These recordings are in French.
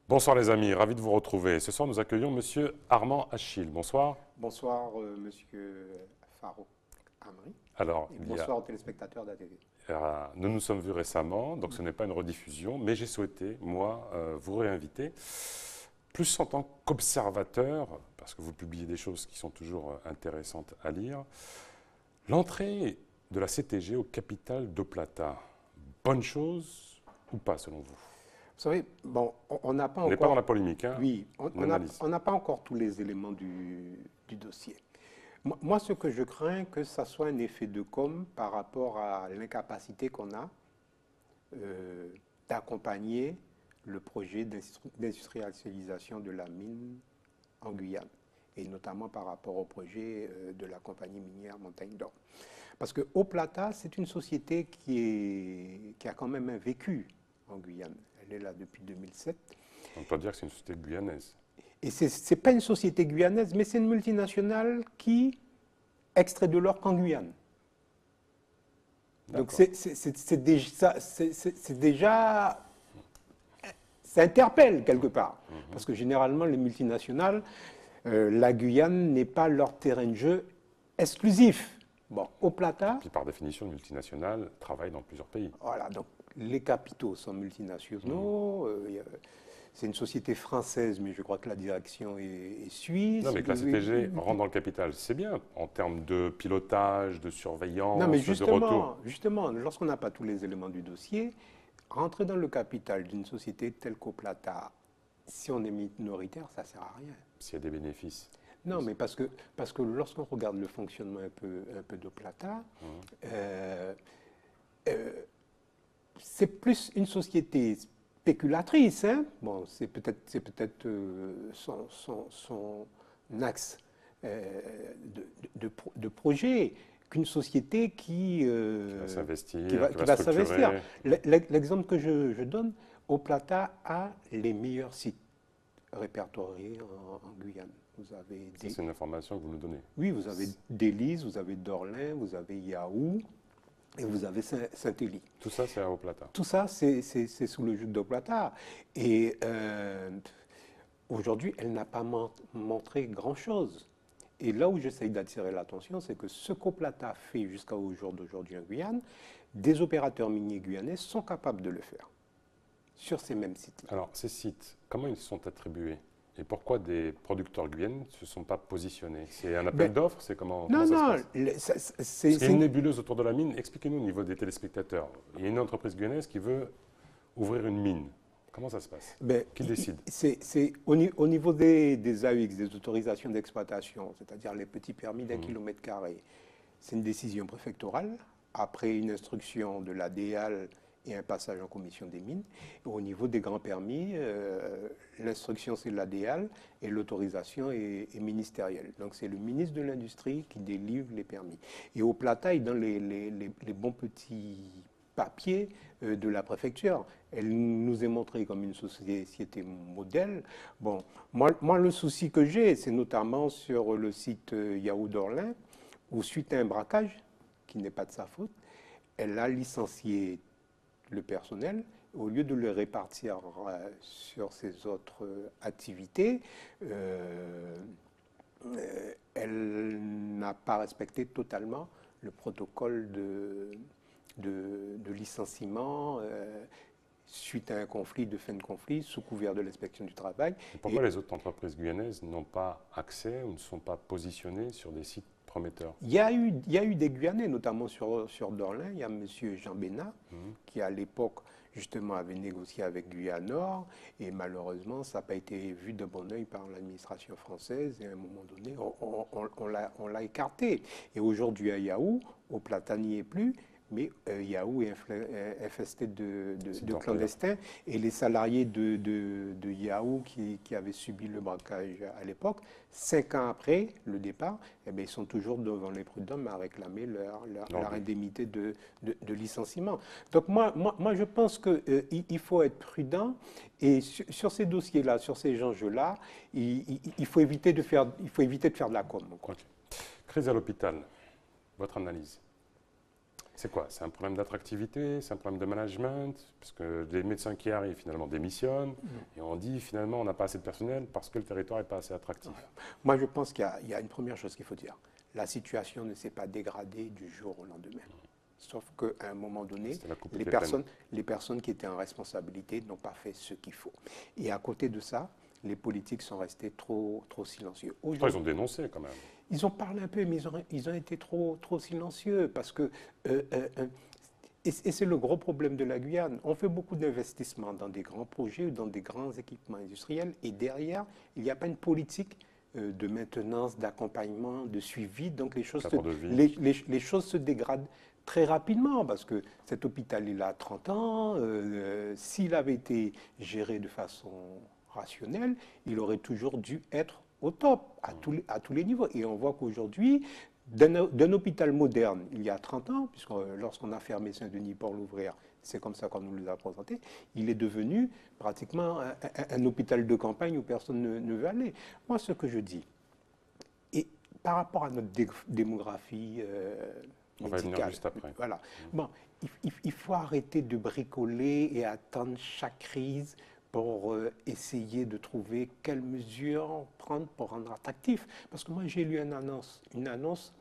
Bonsoir les amis, ravi de vous retrouver. Ce soir, nous accueillons Monsieur Armand Achille. Bonsoir. Bonsoir, monsieur Farouk Amri, Alors, et bonsoir aux téléspectateurs d'ATV. nous nous sommes vus récemment, donc ce n'est pas une rediffusion, mais j'ai souhaité, moi, vous réinviter, plus en tant qu'observateur, parce que vous publiez des choses qui sont toujours intéressantes à lire. L'entrée de la CTG au capital de Plata, bonne chose ou pas selon vous? Vous savez, bon, on n'a pas On n'est pas dans encore, la polémique, hein, oui, une analyse. on n'a pas encore tous les éléments du dossier. Moi, ce que je crains, que ça soit un effet de com par rapport à l'incapacité qu'on a d'accompagner le projet d'industrialisation de la mine en Guyane, et notamment par rapport au projet de la compagnie minière Montagne d'Or. Parce que Eau Plata, c'est une société qui a quand même un vécu en Guyane. Elle est là depuis 2007. On peut dire que c'est une société guyanaise. Et ce n'est pas une société guyanaise, mais c'est une multinationale qui extrait de l'or qu'en Guyane. Donc c'est déjà, ça interpelle quelque part. Parce que généralement, les multinationales, la Guyane n'est pas leur terrain de jeu exclusif. Bon, Eau Plata. Puis par définition, une multinationale travaille dans plusieurs pays. Voilà, donc les capitaux sont multinationaux. C'est une société française, mais je crois que la direction est suisse. Non, mais que la CTG rentre dans le capital, c'est bien en termes de pilotage, de surveillance, non, mais de retour. justement, lorsqu'on n'a pas tous les éléments du dossier, rentrer dans le capital d'une société telle qu'Eau Plata, si on est minoritaire, ça ne sert à rien. S'il y a des bénéfices. Non, mais parce que lorsqu'on regarde le fonctionnement un peu d'Eau Plata, c'est plus une société spéculatrice. Hein. Bon, c'est peut-être son axe de projet qu'une société qui va s'investir, qui va s'investir. L'exemple que je donne, Eau Plata a les meilleurs sites répertoriés en Guyane. Vous avez c'est une information que vous nous donnez. Oui, vous avez Délice, vous avez Dorlin, vous avez Yahoo et vous avez Saint-Élie. Tout ça, c'est à Eau Plata. Tout ça, c'est sous le joug d'Eau Plata. Et aujourd'hui, elle n'a pas montré grand-chose. Et là où j'essaye d'attirer l'attention, c'est que ce qu'Eau Plata fait jusqu'au jour d'aujourd'hui en Guyane, des opérateurs miniers guyanais sont capables de le faire sur ces mêmes sites. Alors, ces sites, comment ils sont attribués? Et pourquoi des producteurs guyanais ne se sont pas positionnés? C'est un appel d'offres? C'est comment, non, ça se non, passe? C'est une nébuleuse autour de la mine. Expliquez-nous au niveau des téléspectateurs. Il y a une entreprise guyanaise qui veut ouvrir une mine. Comment ça se passe? Qui décide? C'est au niveau des AUX, des autorisations d'exploitation, c'est-à-dire les petits permis d'un kilomètre carré. C'est une décision préfectorale, après une instruction de la DEAL et un passage en commission des mines. Et au niveau des grands permis, l'instruction c'est la DEAL et l'autorisation est ministérielle. Donc c'est le ministre de l'Industrie qui délivre les permis. Et Eau Plata est dans les bons petits papiers de la préfecture. Elle nous est montrée comme une société modèle. Bon, moi le souci que j'ai, c'est notamment sur le site Yahoo d'Orlin, où suite à un braquage, qui n'est pas de sa faute, elle a licencié le personnel. Au lieu de le répartir sur ses autres activités, elle n'a pas respecté totalement le protocole de licenciement suite à un conflit, de fin de conflit, sous couvert de l'inspection du travail. Et pourquoi les autres entreprises guyanaises n'ont pas accès ou ne sont pas positionnées sur des sites prometteurs? Il y a eu des Guyanais, notamment sur Dorlin. Il y a M. Jean Bénat, qui à l'époque, justement, avait négocié avec Guyane Nord. Et malheureusement, ça n'a pas été vu de bon oeil par l'administration française. Et à un moment donné, on l'a écarté. Et aujourd'hui, à Yahoo, Eau Plata n'y est plus. Mais Yahoo est infesté de clandestins. Et les salariés de Yahoo qui avaient subi le braquage à l'époque, 5 ans après le départ, eh bien, ils sont toujours devant les prud'hommes à réclamer leur indemnité de licenciement. Donc moi je pense qu'il faut être prudent. Et sur ces dossiers-là, sur ces enjeux-là, il faut éviter de faire de la com. Okay. Crise à l'hôpital, votre analyse? C'est quoi? C'est un problème d'attractivité? C'est un problème de management? Parce que les médecins qui arrivent finalement démissionnent et on dit finalement on n'a pas assez de personnel parce que le territoire n'est pas assez attractif. Voilà. Moi, je pense qu'il y a une première chose qu'il faut dire. La situation ne s'est pas dégradée du jour au lendemain. Sauf qu'à un moment donné, les personnes qui étaient en responsabilité n'ont pas fait ce qu'il faut. Et à côté de ça, les politiques sont restés trop silencieux. Ils ont dénoncé quand même. Ils ont parlé un peu, mais ils ont été trop silencieux parce que... et c'est le gros problème de la Guyane. On fait beaucoup d'investissements dans des grands projets ou dans des grands équipements industriels et derrière, il n'y a pas une politique de maintenance, d'accompagnement, de suivi. Donc les choses se dégradent très rapidement parce que cet hôpital, il a 30 ans. S'il avait été géré de façon rationnelle, il aurait toujours dû être au top, à tous les niveaux. Et on voit qu'aujourd'hui, d'un hôpital moderne, il y a 30 ans, puisque lorsqu'on a fermé Saint-Denis pour l'ouvrir, c'est comme ça qu'on nous l'a présenté, il est devenu pratiquement un hôpital de campagne où personne ne veut aller. Moi, ce que je dis, et par rapport à notre démographie on va venir juste après. Voilà. Bon, il faut arrêter de bricoler et attendre chaque crise pour essayer de trouver quelles mesures prendre pour rendre attractif. Parce que moi, j'ai lu une annonce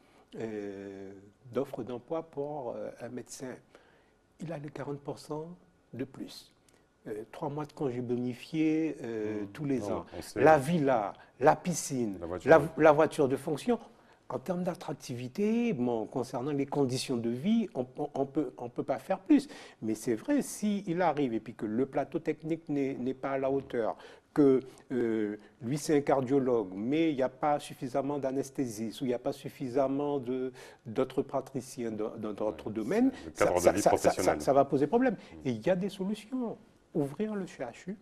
d'offre d'emploi pour un médecin. Il a les 40% de plus. 3 mois de congé bonifié tous les ans. La villa, la piscine, la voiture de fonction. En termes d'attractivité, bon, concernant les conditions de vie, on peut pas faire plus. Mais c'est vrai, s'il arrive et puis que le plateau technique n'est pas à la hauteur, que lui c'est un cardiologue, mais il n'y a pas suffisamment d'anesthésistes ou il n'y a pas suffisamment d'autres praticiens dans d'autres domaines, ça va poser problème. Et il y a des solutions. Ouvrir le CHU,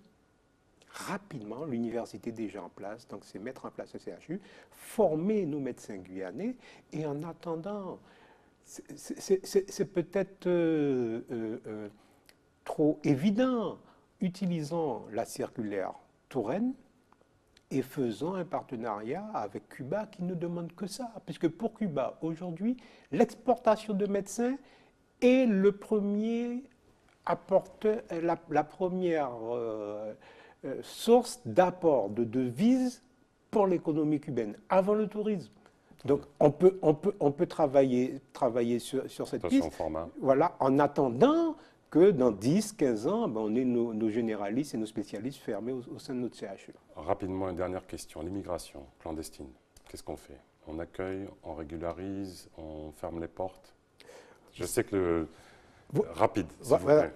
rapidement, l'université est déjà en place, donc c'est mettre en place le CHU, former nos médecins guyanais, et en attendant, c'est peut-être trop évident, utilisons la circulaire Touraine et faisons un partenariat avec Cuba qui ne demande que ça, puisque pour Cuba, aujourd'hui, l'exportation de médecins est le premier apporteur, la première source d'apport de devises pour l'économie cubaine, avant le tourisme. Donc on peut travailler sur cette piste, voilà, en attendant que dans 10, 15 ans, ben, on ait nos généralistes et nos spécialistes fermés au sein de notre CHU. Rapidement, une dernière question. L'immigration clandestine, qu'est-ce qu'on fait? On accueille, on régularise, on ferme les portes? Je sais que rapide, s'il vous plaît.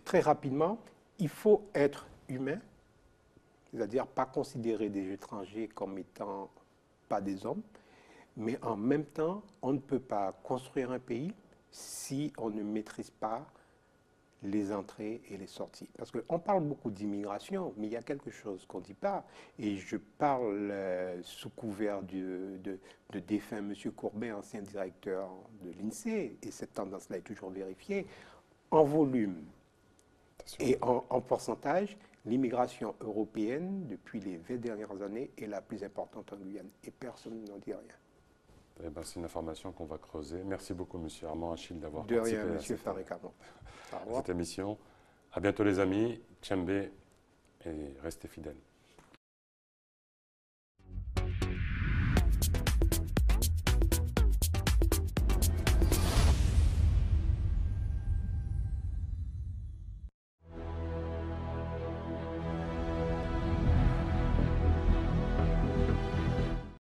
Très rapidement, il faut être humain, c'est-à-dire pas considérer des étrangers comme étant pas des hommes, mais en même temps, on ne peut pas construire un pays si on ne maîtrise pas les entrées et les sorties. Parce qu'on parle beaucoup d'immigration, mais il y a quelque chose qu'on ne dit pas, et je parle sous couvert de défunt M. Courbet, ancien directeur de l'INSEE, et cette tendance-là est toujours vérifiée, en volume et en pourcentage, l'immigration européenne, depuis les 20 dernières années, est la plus importante en Guyane, et personne n'en dit rien. Eh ben, c'est une information qu'on va creuser. Merci beaucoup, M. Armand Achille, d'avoir participé à cette émission. À bientôt, les amis. Tchembé, et restez fidèles.